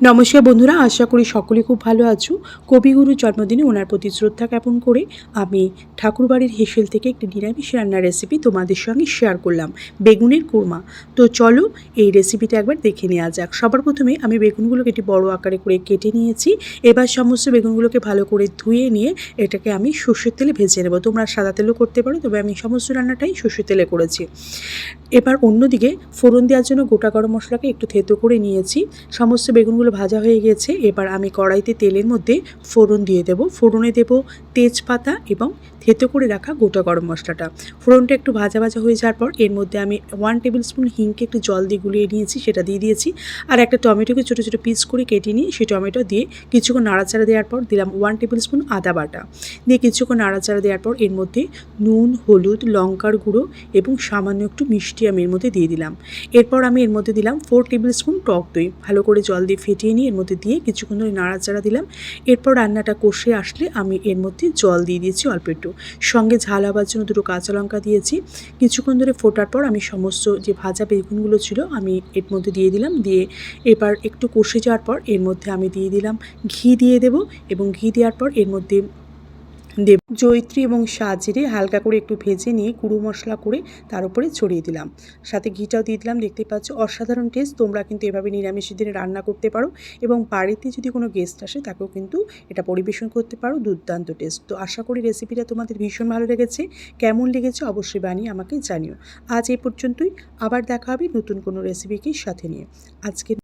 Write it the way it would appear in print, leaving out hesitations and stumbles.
নমস্কার বন্ধুরা, আশা করি সকলে খুব ভালো আছো। কবিগুরুর জন্মদিনে ওনার প্রতি শ্রদ্ধা জ্ঞাপন করে আমি ঠাকুরবাড়ির হেসেল থেকে একটি নিরামিষ রান্নার রেসিপি তোমাদের সঙ্গে শেয়ার করলাম, বেগুনের কোরমা। তো চলো এই রেসিপিটা একবার দেখে নেওয়া যাক। সবার প্রথমে আমি বেগুনগুলোকে একটি বড় আকারে করে কেটে নিয়েছি। এবার সমস্ত বেগুনগুলোকে ভালো করে ধুয়ে নিয়ে এটাকে আমি সর্ষের তেলে ভেজে নেব। তোমরা সাদা তেলও করতে পারো, তবে আমি সমস্ত রান্নাটাই সর্ষের তেলে করেছি। এবার অন্যদিকে ফোড়ন দেওয়ার জন্য গোটা গরম মশলাকে একটু থেতো করে নিয়েছি। সমস্ত বেগুনগুলো ভাজা হয়ে গেছে। এবার আমি কড়াইতে তেলের মধ্যে ফোড়ন দিয়ে দেব। ফোড়নে দেব তেজপাতা এবং থেতো করে রাখা গোটা গরম মশলাটা। ফোড়নটা একটু ভাজা ভাজা হয়ে যাওয়ার পর এর মধ্যে আমি 1 টেবিল স্পুন হিংকে একটু জল দিয়ে গুলিয়ে নিয়েছি, সেটা দিয়ে দিয়েছি। আর একটা টমেটোকে ছোটো ছোটো পিস করে কেটে নিয়ে সেই টমেটো দিয়ে কিছুক্ষণ নাড়াচাড়া দেওয়ার পর দিলাম 1 টেবিল স্পুন আদা বাটা। দিয়ে কিছুক্ষণ নাড়াচাড়া দেওয়ার পর এর মধ্যে নুন, হলুদ, লঙ্কার গুঁড়ো এবং সামান্য একটু মিষ্টি আমি এর মধ্যে দিয়ে দিলাম। এরপর আমি এর মধ্যে দিলাম 4 টেবিল স্পুন টক দই। ভালো করে জল দিয়ে ফেটিয়ে নিয়ে এর মধ্যে দিয়ে কিছুক্ষণ ধরে নাড়াচাড়া দিলাম। এরপর রান্নাটা কষে আসলে আমি এর মধ্যে জল দিয়ে দিয়েছি অল্প একটু, সঙ্গে ঝাল হবার জন্য 2টো কাঁচা লঙ্কা দিয়েছি। কিছুক্ষণ ধরে ফোটার পর আমি সমস্ত যে ভাজা বেগুনগুলো ছিল আমি এর মধ্যে দিয়ে দিলাম। দিয়ে এবার একটু কষে যাওয়ার পর এর মধ্যে আমি দিয়ে দিলাম ঘি দিয়ে দেব, এবং ঘি দেওয়ার পর এর মধ্যে দেব জয়িত্রী এবং সাজিরে হালকা করে একটু ভেজে নিয়ে গুঁড়ো মশলা করে তার উপরে ছড়িয়ে দিলাম। সাথে ঘিটাও দিয়ে দিলাম। দেখতেই পাচ্ছ অসাধারণ টেস্ট। তোমরা কিন্তু এভাবে নিরামিষের দিনে রান্না করতে পারো, এবং বাড়িতে যদি কোনো গেস্ট আসে তাকেও কিন্তু এটা পরিবেশন করতে পারো। দুর্দান্ত টেস্ট। তো আশা করি রেসিপিটা তোমাদের ভীষণ ভালো লেগেছে। কেমন লেগেছে অবশ্যই বানিয়ে আমাকে জানিও। আজ এই পর্যন্তই। আবার দেখা হবে নতুন কোনো রেসিপিকে সাথে নিয়ে। আজকের